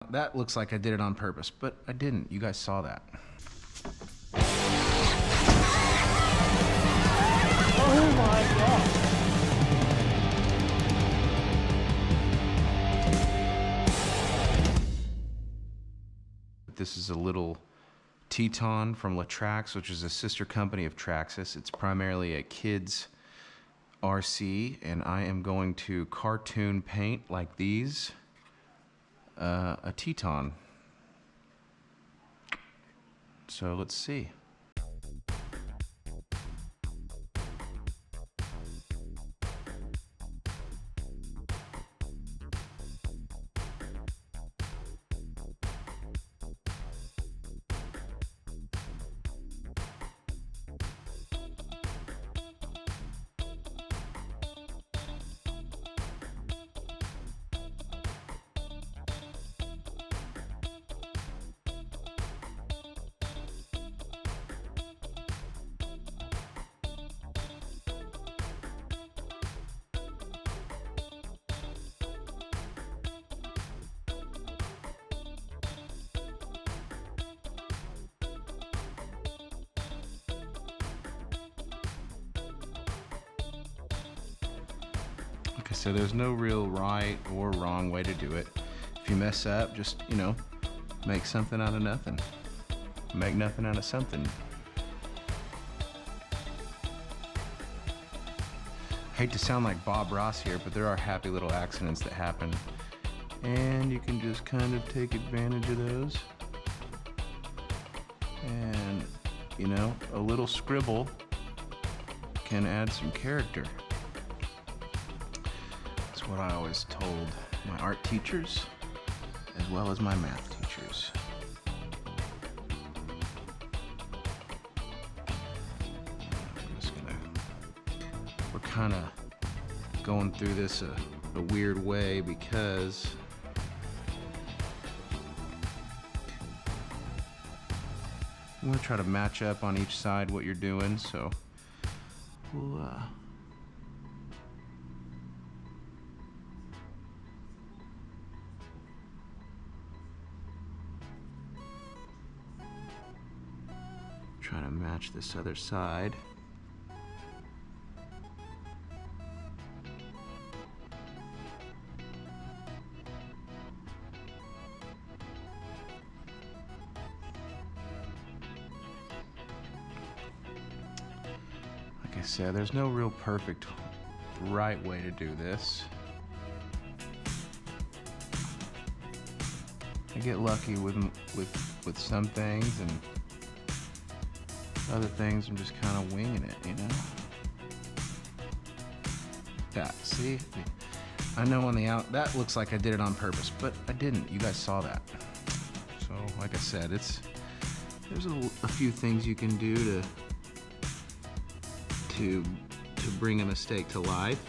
That looks like I did it on purpose, but I didn't. You guys saw that. Oh my god. This is a little Teton from Trax, which is a sister company of Traxxas. It's primarily a kids RC, and I am going to cartoon paint like these a Teton. So let's see. Okay, so there's no real right or wrong way to do it. If you mess up, just, you know, make something out of nothing. Make nothing out of something. I hate to sound like Bob Ross here, but there are happy little accidents that happen. And you can just kind of take advantage of those. And, you know, a little scribble can add some character. That's what I always told my art teachers, as well as my math teachers. We're kind of going through this a weird way because I'm going to try to match up on each side what you're doing, so we'll try to match this other side. Like I said, there's no real perfect right way to do this. I get lucky with some things, and other things I'm just kind of winging it, you know? That, see? I know on the out, that looks like I did it on purpose, but I didn't. You guys saw that. So, like I said, there's a few things you can do to bring a mistake to life.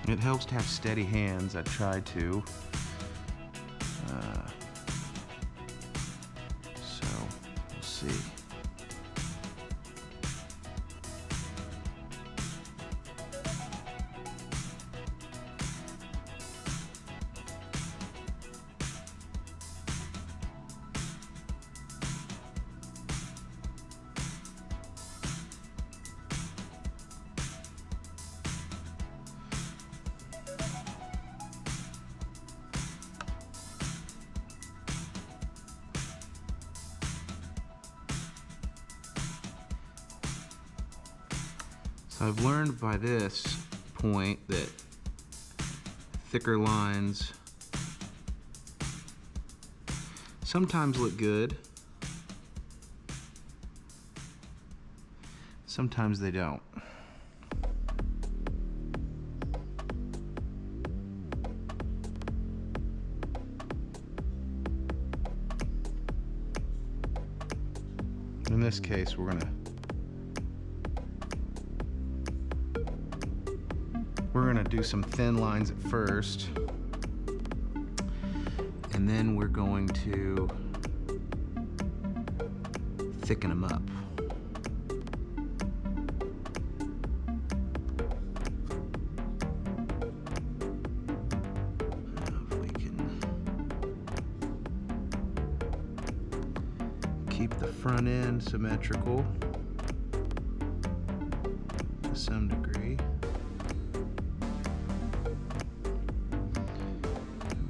It helps to have steady hands. I try to. So, we'll see. So I've learned by this point that thicker lines sometimes look good, sometimes they don't. In this case, we're gonna We're gonna do some thin lines at first, and then we're going to thicken them up. If we can keep the front end symmetrical to some degree.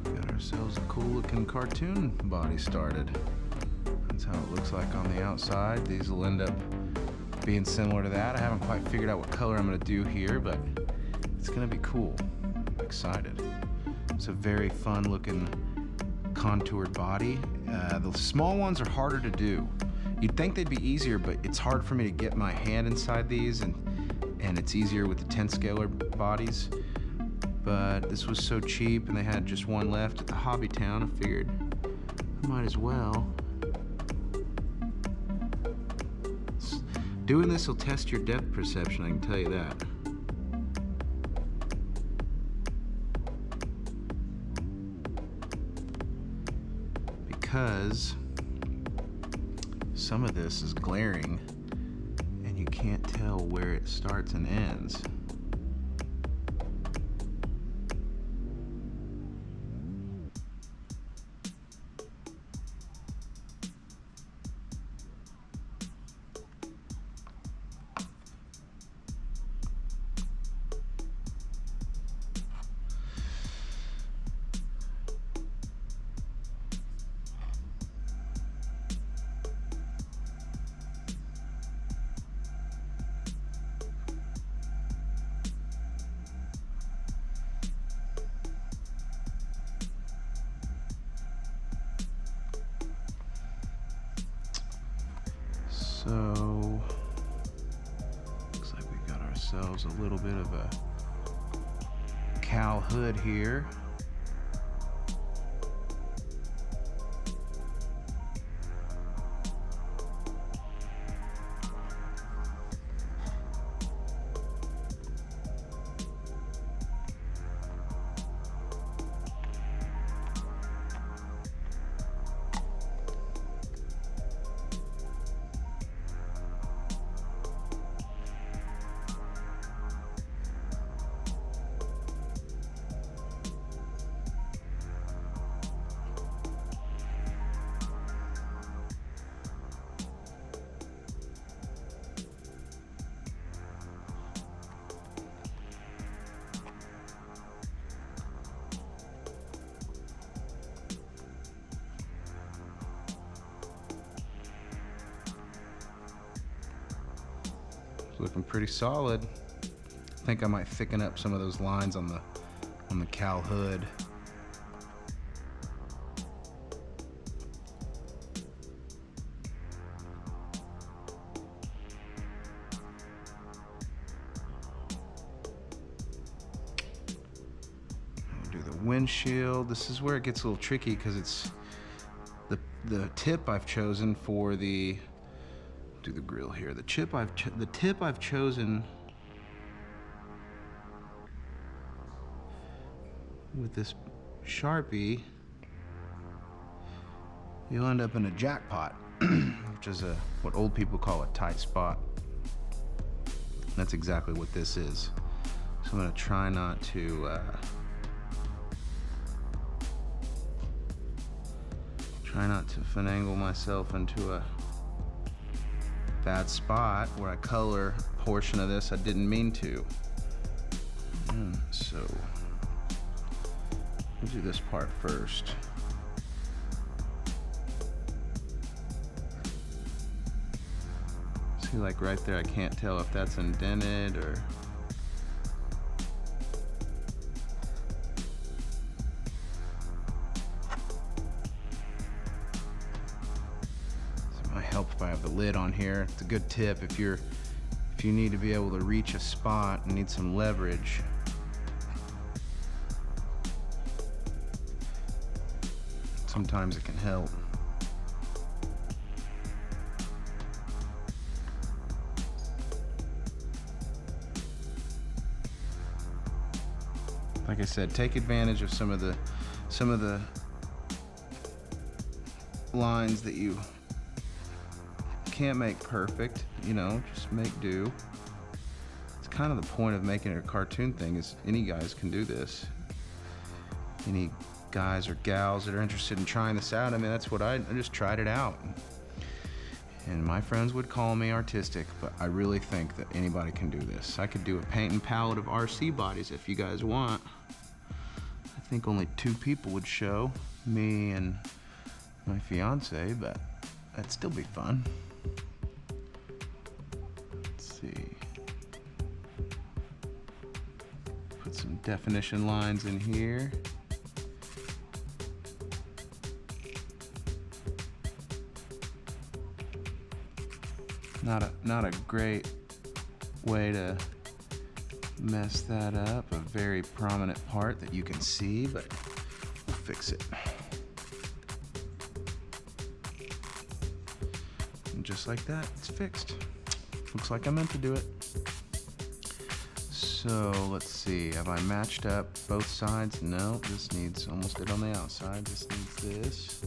We got ourselves a cool looking cartoon body started. That's how it looks like on the outside. These will end up being similar to that. I haven't quite figured out what color I'm gonna do here, but it's gonna be cool. I'm excited. It's a very fun looking contoured body. The small ones are harder to do. You'd think they'd be easier, but it's hard for me to get my hand inside these, and it's easier with the 10 scalar bodies. But this was so cheap and they had just one left at the Hobby Town, I figured I might as well. Doing this will test your depth perception, I can tell you that. Because some of this is glaring and you can't tell where it starts and ends. So, looks like we got ourselves a little bit of a cow hood here. Looking pretty solid. I think I might thicken up some of those lines on the cow hood. I'll do the windshield. This is where it gets a little tricky because it's the tip I've chosen for the do the grill here. The tip I've chosen with this Sharpie, you'll end up in a jackpot, which is what old people call a tight spot. And that's exactly what this is. So I'm gonna try not to finagle myself into a bad spot where I color a portion of this I didn't mean to. So we'll do this part first. See, like right there, I can't tell if that's indented or if I have the lid on here. It's a good tip if you need to be able to reach a spot and need some leverage. Sometimes it can help. like I said, take advantage of some of the lines that you can't make perfect, you know, just make do. It's kind of the point of making it a cartoon thing, is any guys can do this. Any guys or gals that are interested in trying this out, I mean, that's what I just tried it out. And my friends would call me artistic, but I really think that anybody can do this. I could do a paint and palette of RC bodies if you guys want. I think only 2 people would show, me and my fiance, but that'd still be fun. Let's see. Put some definition lines in here. Not a great way to mess that up. A very prominent part that you can see, but we'll fix it. And just like that, it's fixed. Looks like I meant to do it. So let's see, have I matched up both sides? No, this needs almost it on the outside. This needs this.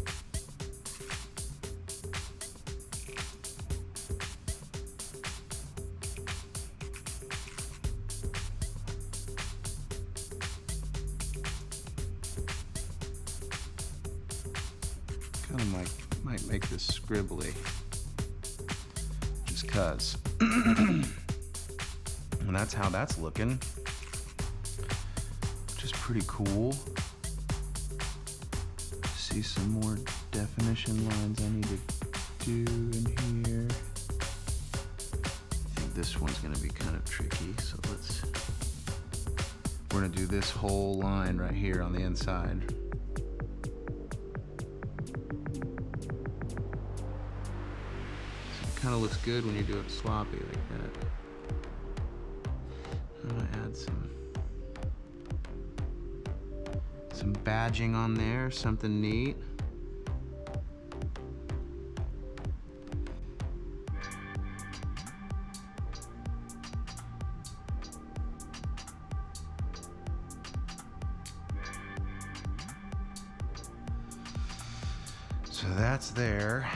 Kind of might make this scribbly, just cause. And that's how that's looking, which is pretty cool. See some more definition lines I need to do in here. I think this one's gonna be kind of tricky, so we're gonna do this whole line right here on the inside. Kind of looks good when you do it sloppy like that. I'm gonna add some badging on there, something neat. So that's there.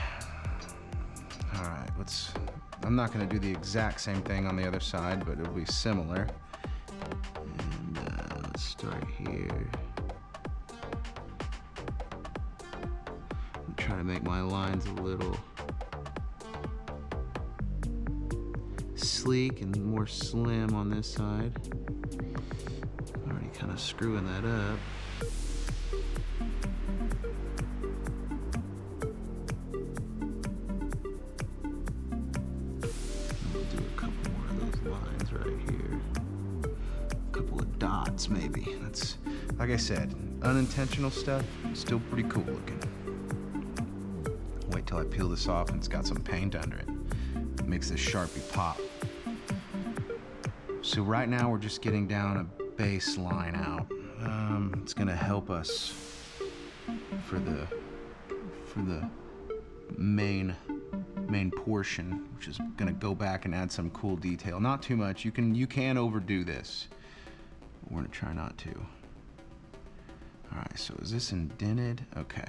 All right, I'm not gonna do the exact same thing on the other side, but it'll be similar. And let's start here. I'm trying to make my lines a little sleek and more slim on this side. Already kind of screwing that up. Maybe. That's, like I said, unintentional stuff, still pretty cool looking. Wait till I peel this off and it's got some paint under it. It makes this Sharpie pop. So right now we're just getting down a base line out. It's gonna help us for the main portion, which is gonna go back and add some cool detail. Not too much. You can overdo this. We're gonna try not to. All right, so is this indented? Okay.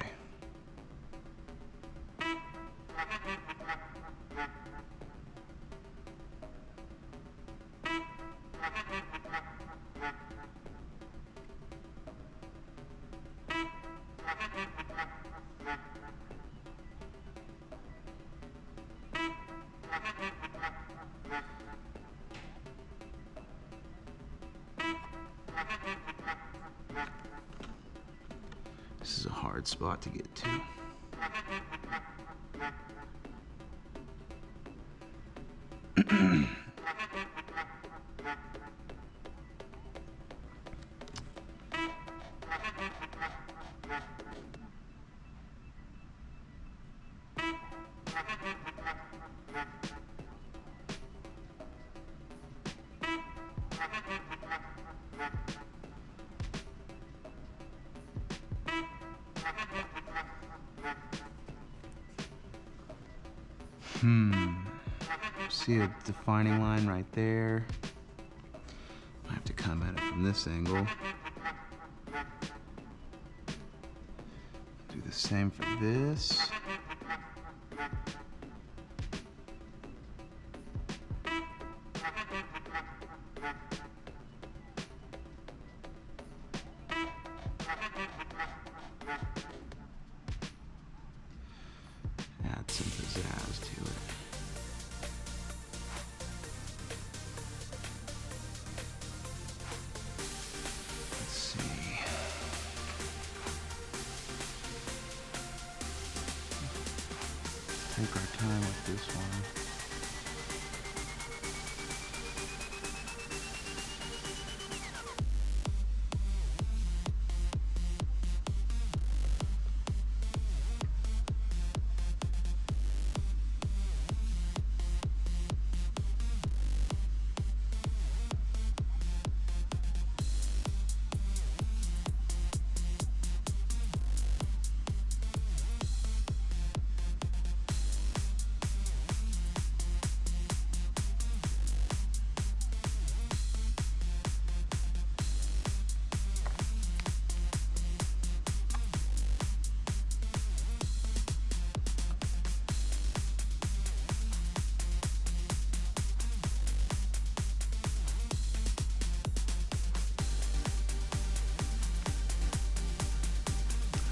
This is a hard spot to get to. See a defining line right there. I have to come at it from this angle. Do the same for this. Add some pizzazz to it. Let's see. Take our time with this one.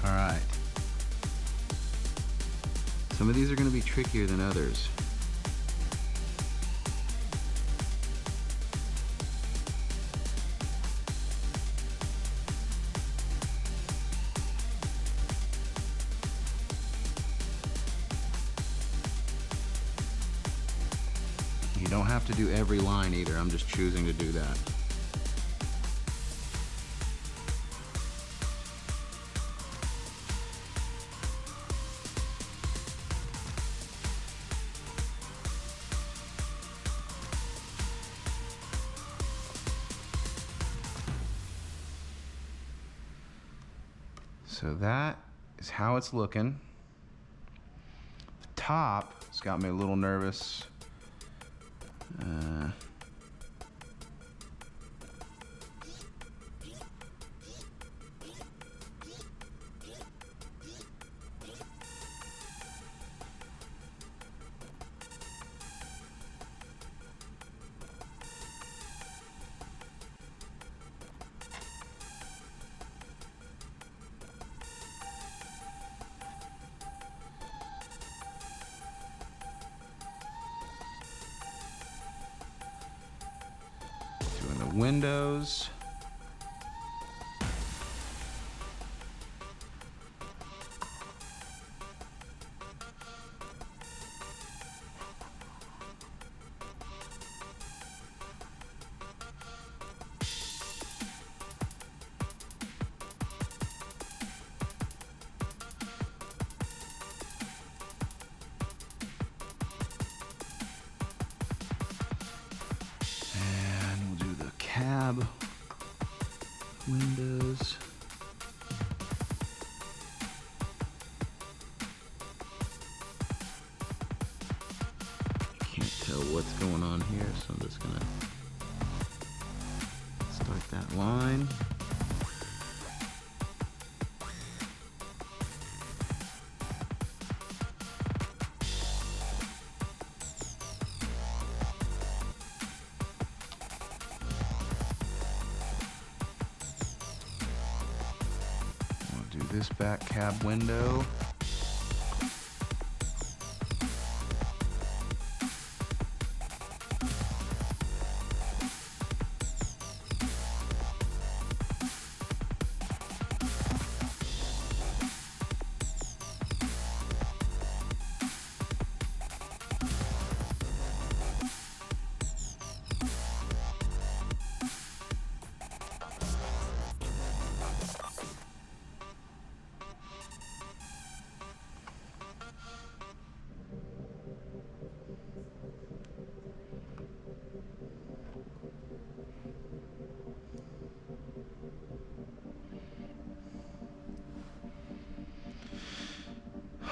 All right. Some of these are going to be trickier than others. You don't have to do every line either. I'm just choosing to do that. So that is how it's looking. The top has got me a little nervous. Doing the windows. Cab windows. Can't tell what's going on here, so I'm just gonna start that line. Do this back cab window.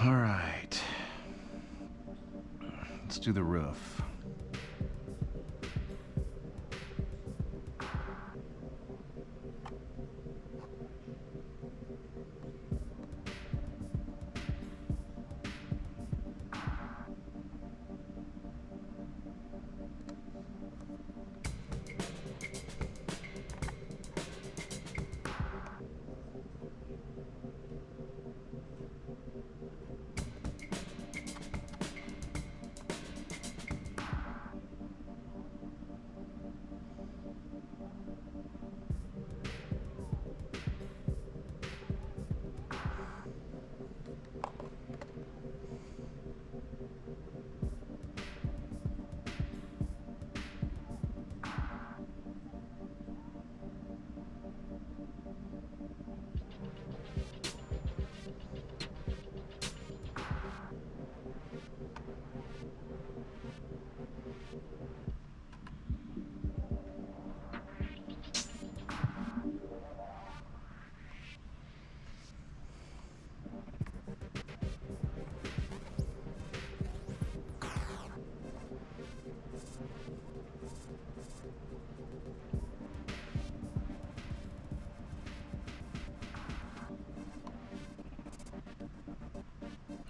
All right, let's do the roof.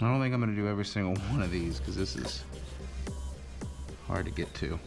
I don't think I'm going to do every single one of these because this is hard to get to.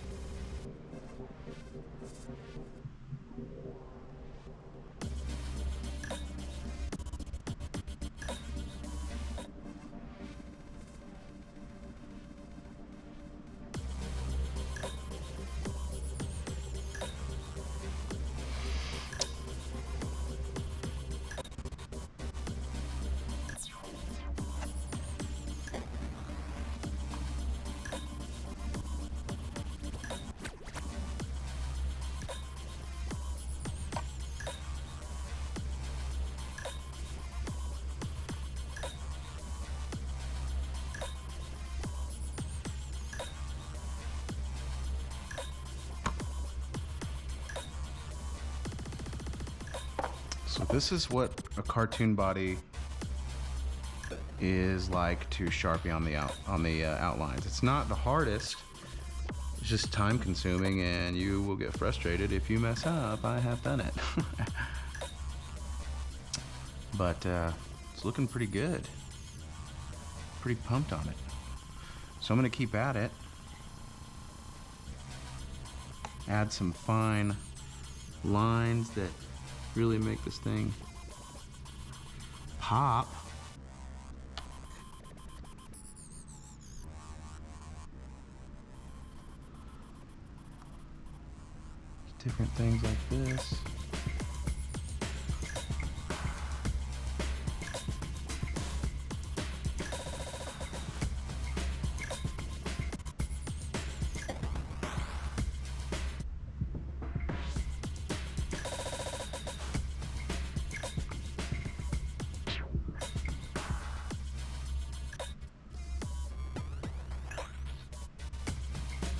So this is what a cartoon body is like to Sharpie on the outlines. It's not the hardest. It's just time consuming, and you will get frustrated if you mess up. I have done it. But it's looking pretty good. Pretty pumped on it. So I'm gonna keep at it. Add some fine lines that really make this thing pop. Different things like this.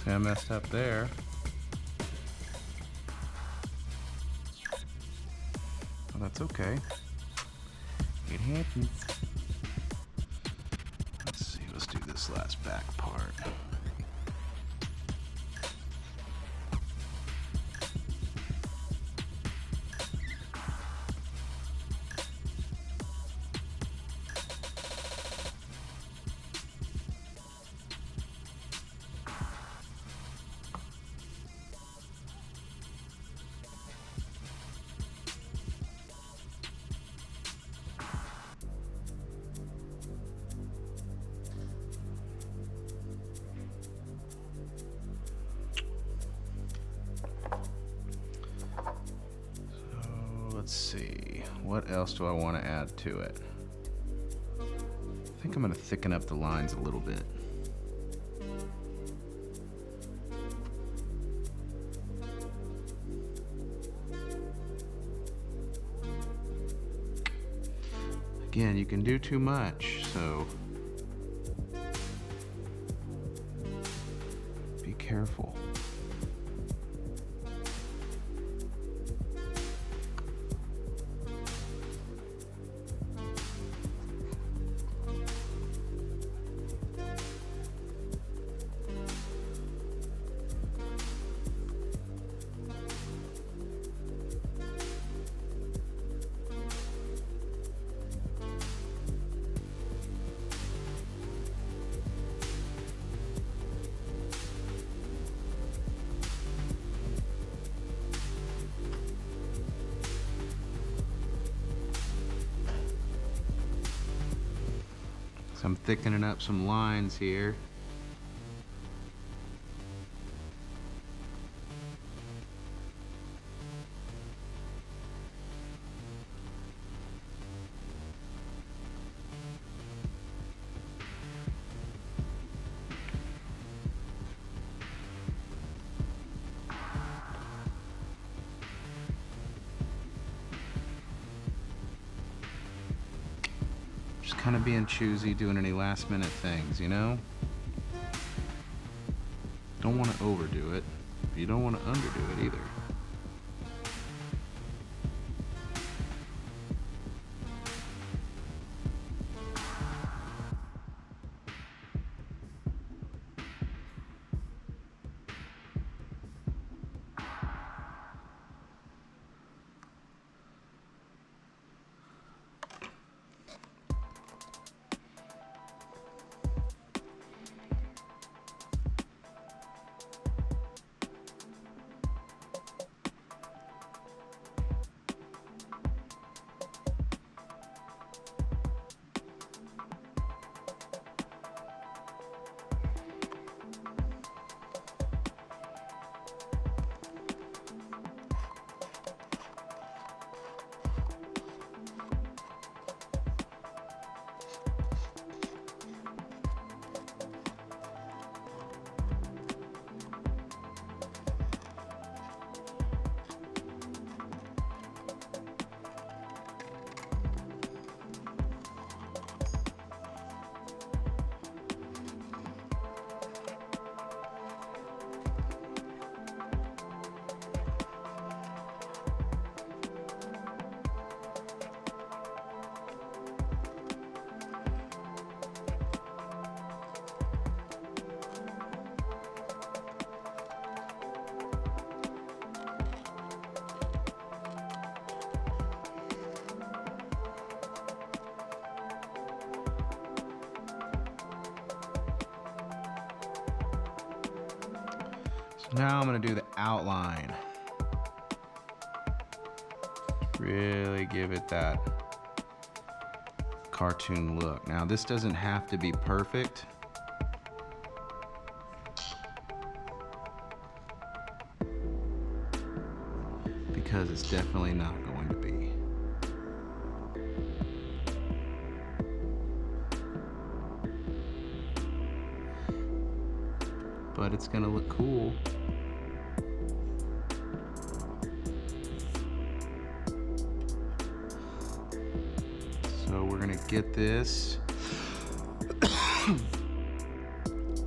See, I messed up there. Well, that's okay. It happens. Let's see, let's do this last back part. Let's see, what else do I want to add to it? I think I'm going to thicken up the lines a little bit. Again, you can do too much, so be careful. So I'm thickening up some lines here. Just kind of being choosy, doing any last minute things, you know? Don't want to overdo it, but you don't want to underdo it either. Now I'm gonna do the outline. Really give it that cartoon look. Now this doesn't have to be perfect. Because it's definitely not going to be. But it's gonna look cool. So we're gonna get this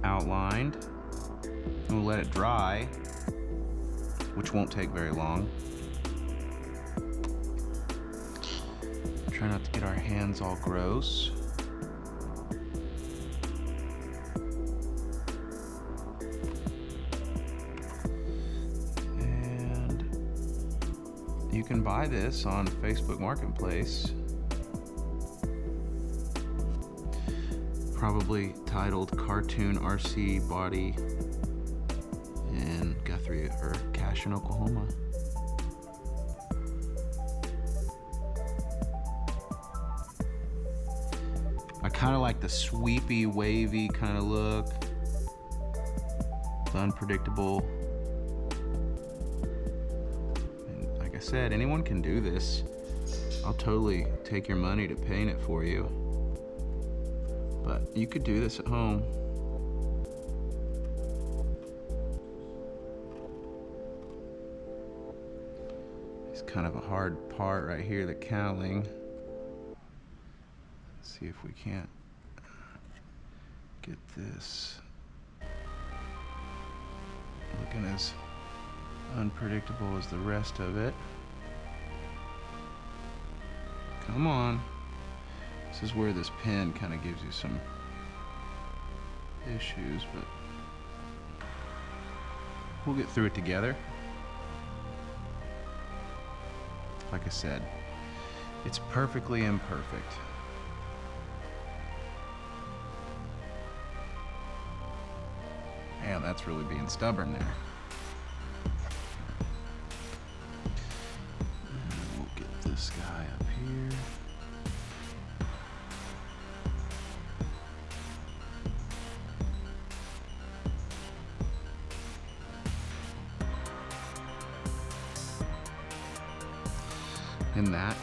outlined and we'll let it dry, which won't take very long. Try not to get our hands all gross. And you can buy this on Facebook Marketplace. Probably titled Cartoon RC Body in Guthrie or Cache in Oklahoma. I kind of like the sweepy, wavy kind of look. It's unpredictable. And like I said, anyone can do this. I'll totally take your money to paint it for you. But you could do this at home. It's kind of a hard part right here, the cowling. Let's see if we can't get this looking as unpredictable as the rest of it. Come on. This is where this pen kind of gives you some issues, but we'll get through it together. Like I said, it's perfectly imperfect. Man, that's really being stubborn there. And we'll get this guy up here. And that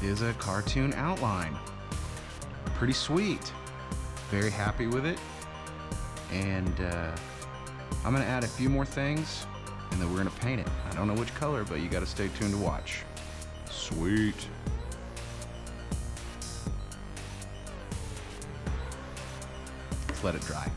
is a cartoon outline. Pretty sweet. Very happy with it. And I'm gonna add a few more things and then we're gonna paint it. I don't know which color, but you gotta stay tuned to watch. Sweet. Let's let it dry.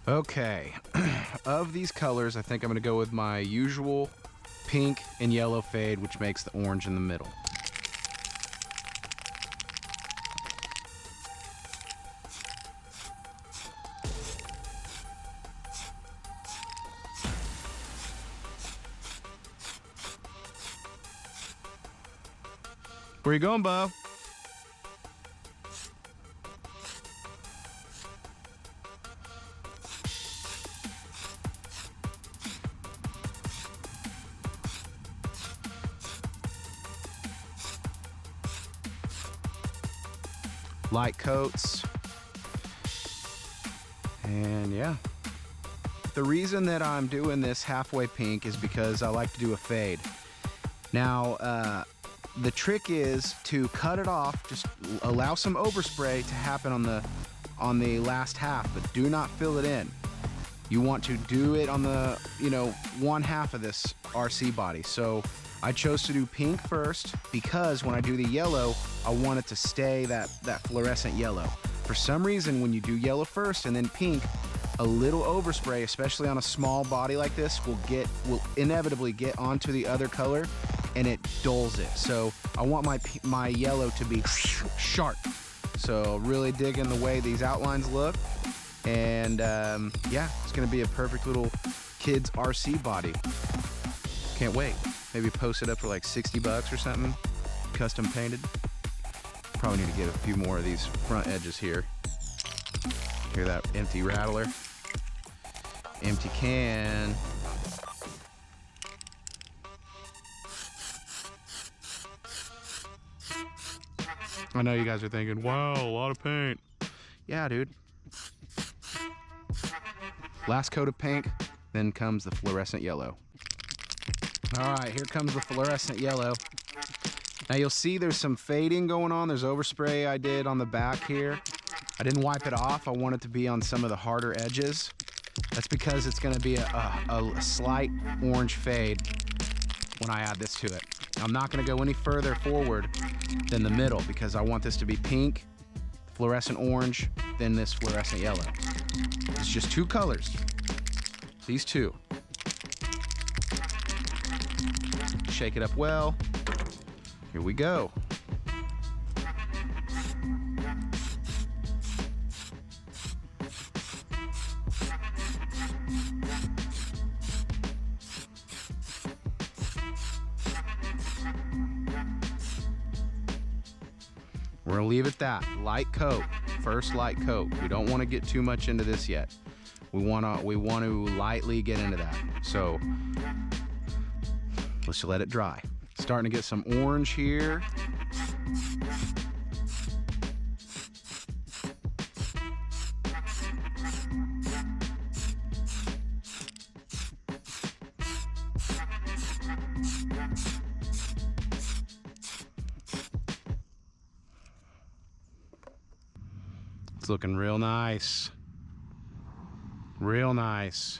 Okay, of these colors, I think I'm gonna go with my usual pink and yellow fade, which makes the orange in the middle. Where you going, Bo? Light coats. And yeah. The reason that I'm doing this halfway pink is because I like to do a fade. Now, the trick is to cut it off, just allow some overspray to happen on the last half, but do not fill it in. You want to do it on the, one half of this RC body. So I chose to do pink first because when I do the yellow, I want it to stay that fluorescent yellow. For some reason, when you do yellow first and then pink, a little overspray, especially on a small body like this, will inevitably get onto the other color and it dulls it. So I want my yellow to be sharp. So really digging the way these outlines look. And yeah, it's gonna be a perfect little kids RC body. Can't wait. Maybe post it up for like 60 bucks or something, custom painted. Probably need to get a few more of these front edges here. Hear that empty rattler? Empty can. I know you guys are thinking, wow, a lot of paint. Yeah, dude. Last coat of pink, then comes the fluorescent yellow. All right, here comes the fluorescent yellow. Now you'll see there's some fading going on. There's overspray I did on the back here. I didn't wipe it off. I want it to be on some of the harder edges. That's because it's gonna be a slight orange fade when I add this to it. I'm not gonna go any further forward than the middle because I want this to be pink, fluorescent orange, then this fluorescent yellow. It's just two colors, these two. Shake it up well. Here we go. We're gonna leave it that, light coat, first light coat. We don't wanna get too much into this yet. We want to lightly get into that. So let's just let it dry. Starting to get some orange here. It's looking real nice. Real nice.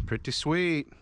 Pretty sweet.